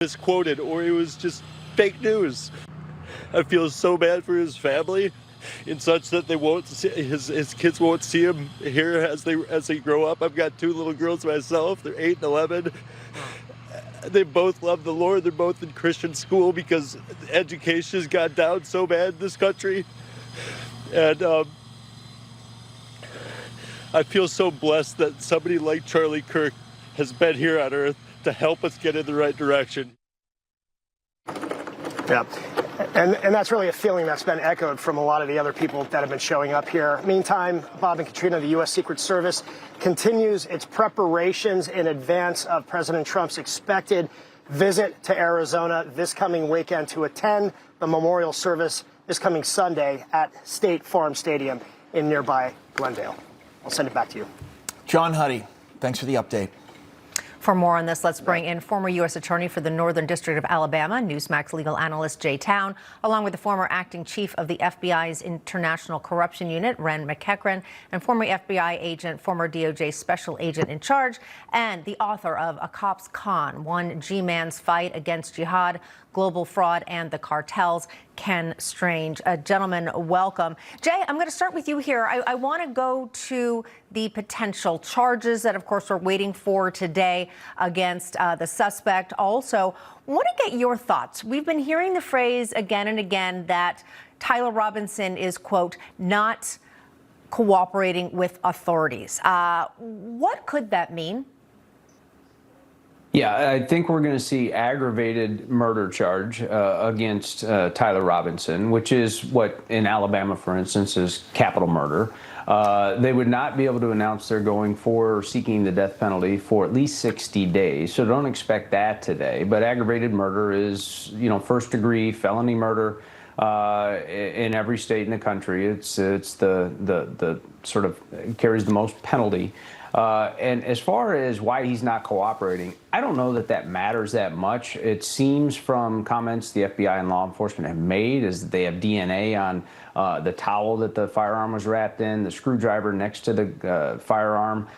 misquoted or it was just fake news. I feel so bad for his family, in such that they won't see, his kids won't see him here as they grow up. I've got two little girls myself. They're 8 and 11. They both love the Lord. They're both in Christian school because education has gone down so bad in this country. And I feel so blessed that somebody like Charlie Kirk has been here on earth to help us get in the right direction. Yeah. And that's really a feeling that's been echoed from a lot of the other people that have been showing up here. Meantime, Bob and Katrina, the U.S. Secret Service continues its preparations in advance of President Trump's expected visit to Arizona this coming weekend to attend the memorial service this coming Sunday at State Farm Stadium in nearby Glendale. I'll send it back to you. John Huddy, thanks for the update. For more on this, let's bring in former U.S. Attorney for the Northern District of Alabama, Newsmax legal analyst Jay Town, along with the former acting chief of the FBI's International Corruption Unit, Ren McEachran, and former FBI agent, former DOJ special agent in charge, and the author of A Cop's Con, One G-Man's Fight Against Jihad, Global Fraud, and the Cartels, Ken Strange. Gentlemen, welcome. Jay, I'm going to start with you here. I want to go to the potential charges that, of course, we're waiting for today against the suspect. Also, want to get your thoughts. We've been hearing the phrase again and again that Tyler Robinson is, quote, not cooperating with authorities. What could that mean? Yeah, I think we're going to see aggravated murder charge against Tyler Robinson, which is what in Alabama, for instance, is capital murder. They would not be able to announce they're going for or seeking the death penalty for at least 60 days. So don't expect that today. But aggravated murder is, first degree felony murder in every state in the country. It's the sort of carries the most penalty. And as far as why he's not cooperating, I don't know that matters that much. It seems from comments the FBI and law enforcement have made is that they have DNA on the towel that the firearm was wrapped in, the screwdriver next to the firearm.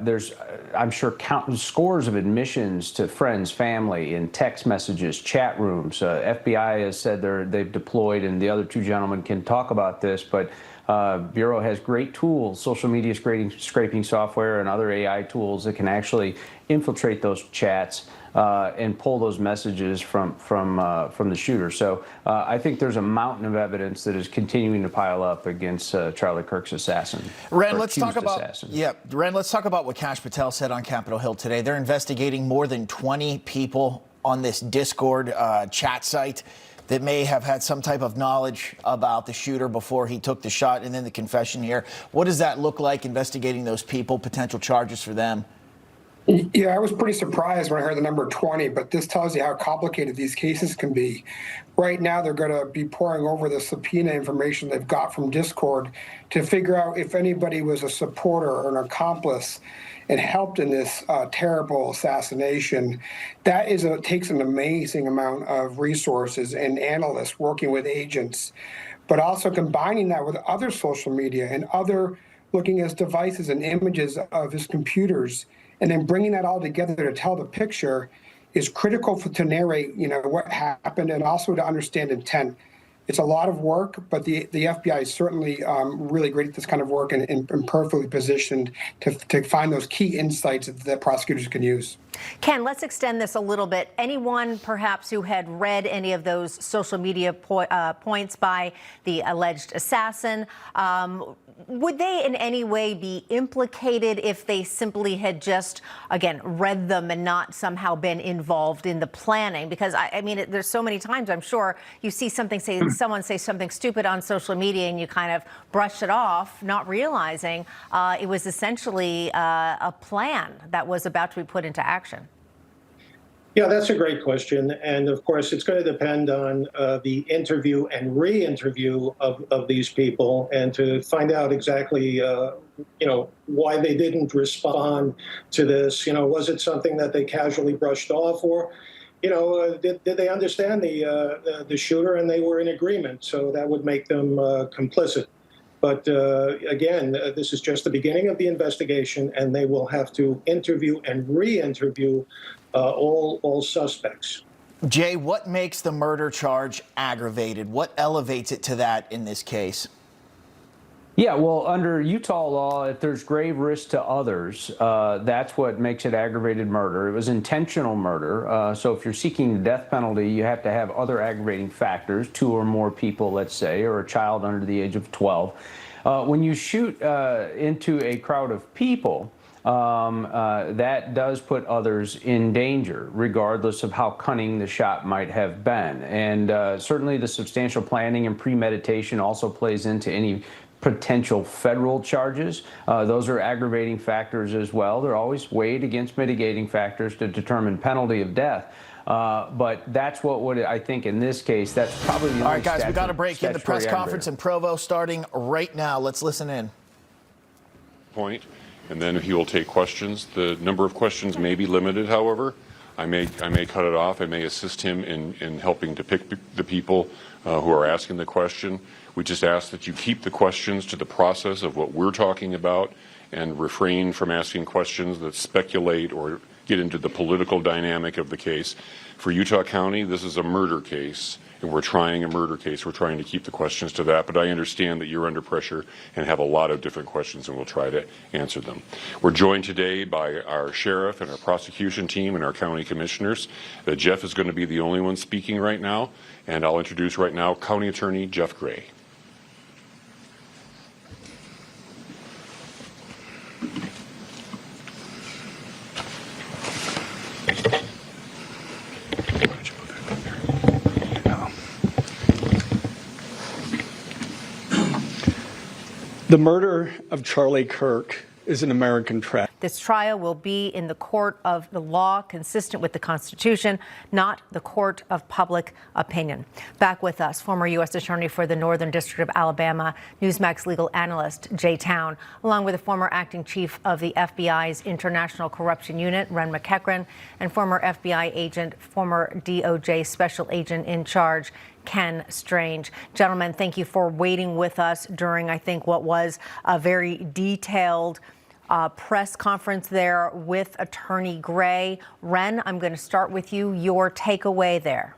There's, I'm sure, scores of admissions to friends, family, in text messages, chat rooms. FBI has said they've deployed, and the other two gentlemen can talk about this, but Bureau has great tools, social media scraping software and other AI tools that can actually infiltrate those chats and pull those messages from the shooter. So I think there's a mountain of evidence that is continuing to pile up against Charlie Kirk's assassin. Ren, let's talk about Ren, let's talk about what Kash Patel said on Capitol Hill today. They're investigating more than 20 people on this Discord chat site that may have had some type of knowledge about the shooter before he took the shot, and then the confession here. What does that look like, investigating those people, potential charges for them? Yeah, I was pretty surprised when I heard the number 20, but this tells you how complicated these cases can be. Right now, they're going to be poring over the subpoena information they've got from Discord to figure out if anybody was a supporter or an accomplice and helped in this terrible assassination. That takes an amazing amount of resources and analysts working with agents, but also combining that with other social media and other looking at devices and images of his computers, and then bringing that all together to tell the picture is critical to narrate, what happened and also to understand intent. It's a lot of work, but the FBI is certainly really great at this kind of work and perfectly positioned to find those key insights that prosecutors can use. Ken, let's extend this a little bit. Anyone perhaps who had read any of those social media points by the alleged assassin, would they in any way be implicated if they simply had just, again, read them and not somehow been involved in the planning? Because, I mean, there's so many times, I'm sure, you see someone say something stupid on social media and you kind of brush it off, not realizing it was essentially a plan that was about to be put into action. Yeah, that's a great question. And of course, it's going to depend on the interview and re-interview of these people and to find out exactly, why they didn't respond to this. Was it something that they casually brushed off, or, did they understand the shooter and they were in agreement? So that would make them complicit. But again, this is just the beginning of the investigation, and they will have to interview and re-interview all suspects. Jay, what makes the murder charge aggravated? What elevates it to that in this case? Yeah, well, under Utah law, if there's grave risk to others, that's what makes it aggravated murder. It was intentional murder. So if you're seeking the death penalty, you have to have other aggravating factors, 2 or more people, let's say, or a child under the age of 12. When you shoot into a crowd of people, that does put others in danger, regardless of how cunning the shot might have been. And certainly the substantial planning and premeditation also plays into any potential federal charges. Those are aggravating factors as well. They're always weighed against mitigating factors to determine penalty of death. But that's what would, I think, in this case, that's probably the only. All right, guys, we got to break in the press conference in Provo starting right now. Let's listen in. Point, and then he will take questions. The number of questions may be limited, however. I may cut it off. I may assist him in helping to pick the people who are asking the question. We just ask that you keep the questions to the process of what we're talking about and refrain from asking questions that speculate or get into the political dynamic of the case. For Utah County, this is a murder case, and we're trying a murder case. We're trying to keep the questions to that, but I understand that you're under pressure and have a lot of different questions, and we'll try to answer them. We're joined today by our sheriff and our prosecution team and our county commissioners. Jeff is going to be the only one speaking right now, and I'll introduce right now County Attorney Jeff Gray. The murder of Charlie Kirk is an American tragedy. This trial will be in the court of the law, consistent with the Constitution, not the court of public opinion. Back with us, former U.S. Attorney for the Northern District of Alabama, Newsmax legal analyst Jay Town, along with the former acting chief of the FBI's International Corruption Unit, Ren McEachran, and former FBI agent, former DOJ special agent in charge, Ken Strange. Gentlemen, thank you for waiting with us during, I think, what was a very detailed press conference there with Attorney Gray. Ren, I'm going to start with you. Your takeaway there.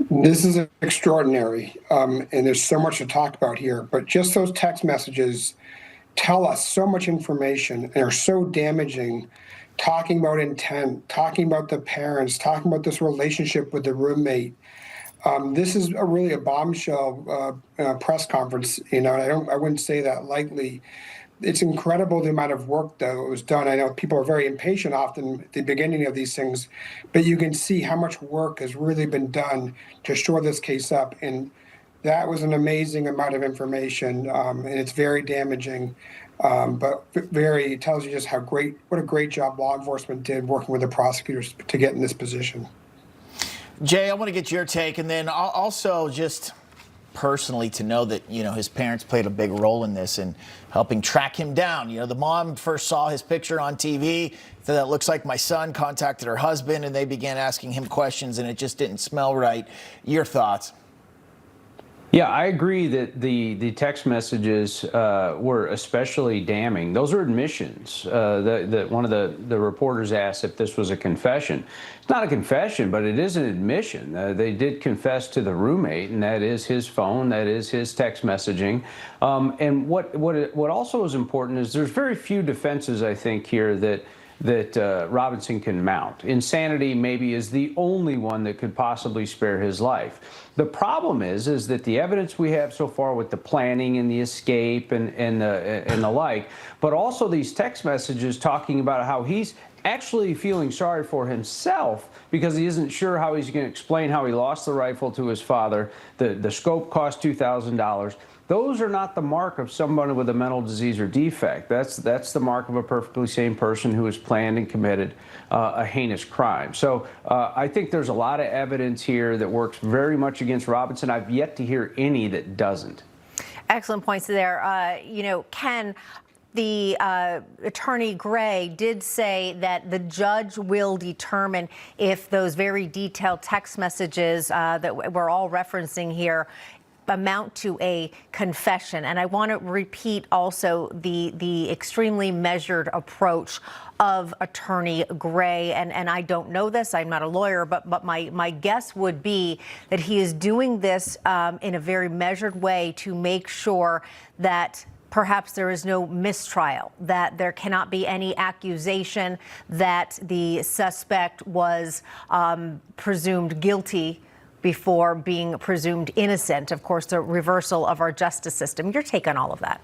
This is extraordinary, and there's so much to talk about here. But just those text messages tell us so much information and are so damaging. Talking about intent, talking about the parents, talking about this relationship with the roommate. This is really a bombshell press conference, and I wouldn't say that lightly. It's incredible the amount of work that was done. I know people are very impatient often at the beginning of these things, but you can see how much work has really been done to shore this case up. And that was an amazing amount of information, and it's very damaging, but it tells you just what a great job law enforcement did working with the prosecutors to get in this position. Jay, I want to get your take, and then also just personally to know that, his parents played a big role in this and helping track him down. The mom first saw his picture on TV, said that looks like my son, contacted her husband, and they began asking him questions, and it just didn't smell right. Your thoughts? Yeah, I agree that the text messages were especially damning. Those are admissions. One of the reporters asked if this was a confession. It's not a confession, but it is an admission. They did confess to the roommate, and that is his phone, that is his text messaging. And what also is important is there's very few defenses, I think, here that Robinson can mount. Insanity maybe is the only one that could possibly spare his life. The problem is that the evidence we have so far with the planning and the escape and the like, but also these text messages talking about how he's actually feeling sorry for himself because he isn't sure how he's going to explain how he lost the rifle to his father. The scope cost $2,000. Those are not the mark of someone with a mental disease or defect. That's the mark of a perfectly sane person who has planned and committed a heinous crime. So I think there's a lot of evidence here that works very much against Robinson. I've yet to hear any that doesn't. Excellent points there. Ken, the Attorney Gray did say that the judge will determine if those very detailed text messages that we're all referencing here amount to a confession. And I want to repeat also the extremely measured approach of Attorney Gray. And I don't know this, I'm not a lawyer, but my guess would be that he is doing this in a very measured way to make sure that perhaps there is no mistrial, that there cannot be any accusation that the suspect was presumed guilty before being presumed innocent. Of course, the reversal of our justice system. Your take on all of that?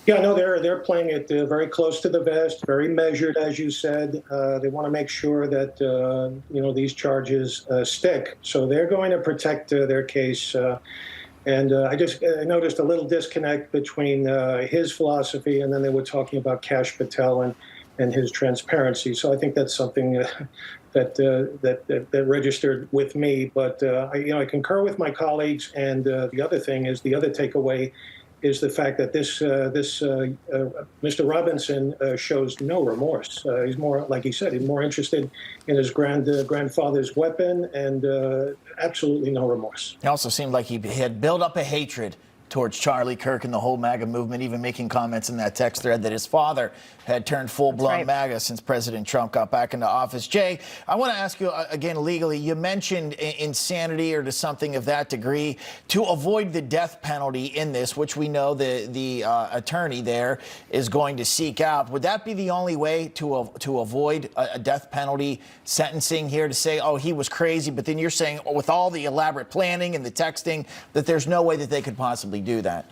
Yeah, no, they're playing it very close to the vest, very measured, as you said. They want to make sure that these charges stick. So they're going to protect their case. And I just noticed a little disconnect between his philosophy, and then they were talking about Kash Patel and his transparency. So I think that's something that registered with me. But I concur with my colleagues. And the other thing is, the other takeaway is the fact that this Mr. Robinson shows no remorse. He's more, like he said, he's more interested in his grandfather's weapon, and absolutely no remorse. It also seemed like he had built up a hatred towards Charlie Kirk and the whole MAGA movement, even making comments in that text thread that his father had turned full-blown MAGA since President Trump got back into office. Jay, I want to ask you again legally, you mentioned insanity or to something of that degree to avoid the death penalty in this, which we know the attorney there is going to seek out. Would that be the only way to avoid a death penalty sentencing here, to say, oh, he was crazy, but then you're saying with all the elaborate planning and the texting that there's no way that they could possibly do that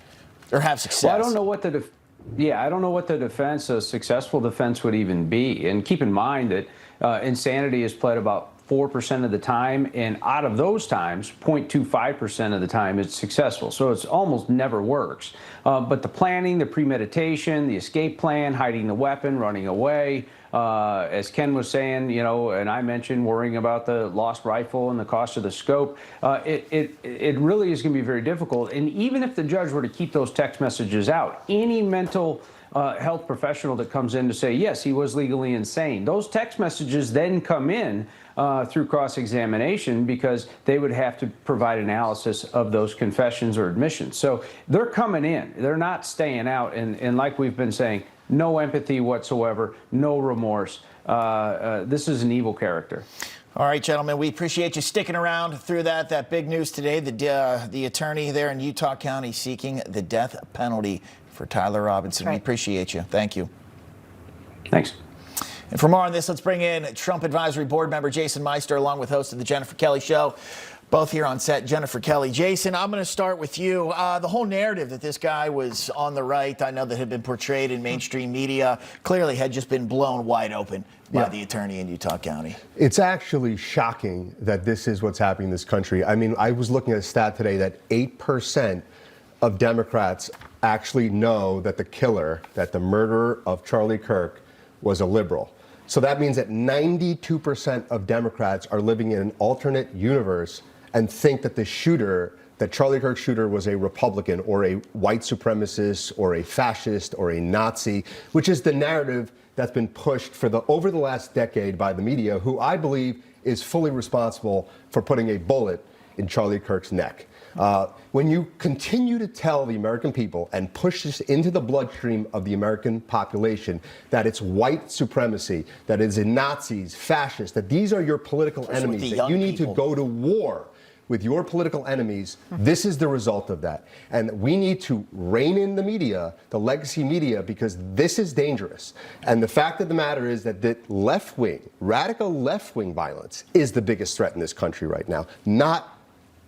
or have success? Well, I don't know what I don't know what the defense, a successful defense, would even be. And keep in mind that insanity is pled about 4% of the time, and out of those times, 0.25% of the time it's successful. So it's almost never works. But the planning, the premeditation, the escape plan, hiding the weapon, running away, as Ken was saying, and I mentioned worrying about the lost rifle and the cost of the scope, it really is going to be very difficult. And even if the judge were to keep those text messages out, any mental health professional that comes in to say, yes, he was legally insane, those text messages then come in through cross-examination, because they would have to provide analysis of those confessions or admissions. So they're coming in. They're not staying out. And like we've been saying, no empathy whatsoever, no remorse. This is an evil character. All right, gentlemen, we appreciate you sticking around through that big news today. The attorney there in Utah County seeking the death penalty for Tyler Robinson. We appreciate you. Thank you. Thanks. And for more on this, let's bring in Trump Advisory Board member Jason Meister, along with host of the Jennifer Kelly Show. Both here on set, Jennifer Kelly. Jason, I'm going to start with you. The whole narrative that this guy was on the right, I know that had been portrayed in mainstream media, clearly had just been blown wide open by the attorney in Utah County. It's actually shocking that this is what's happening in this country. I mean, I was looking at a stat today that 8% of Democrats actually know that the killer, that the murderer of Charlie Kirk, was a liberal. So that means that 92% of Democrats are living in an alternate universe and think that the shooter, that Charlie Kirk shooter, was a Republican or a white supremacist or a fascist or a Nazi, which is the narrative that's been pushed over the last decade by the media, who I believe is fully responsible for putting a bullet in Charlie Kirk's neck. When you continue to tell the American people and push this into the bloodstream of the American population that it's white supremacy, that it's Nazis, fascists, that these are your political enemies, that you need to go to war with your political enemies, this is the result of that. And we need to rein in the media, the legacy media, because this is dangerous. And the fact of the matter is that the left-wing, radical left-wing violence is the biggest threat in this country right now, not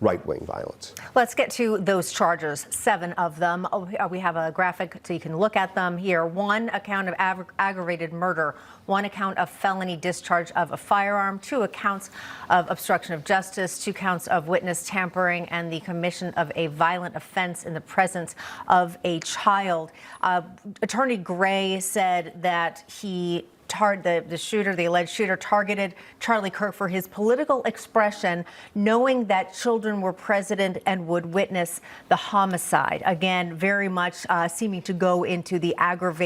right-wing violence. Let's get to those charges, 7 of them. We have a graphic so you can look at them here. 1 account of aggravated murder, 1 account of felony discharge of a firearm, 2 accounts of obstruction of justice, 2 counts of witness tampering, and the commission of a violent offense in the presence of a child. Attorney Gray said that the alleged shooter targeted Charlie Kirk for his political expression, knowing that children were present and would witness the homicide. Again, very much seeming to go into the aggravated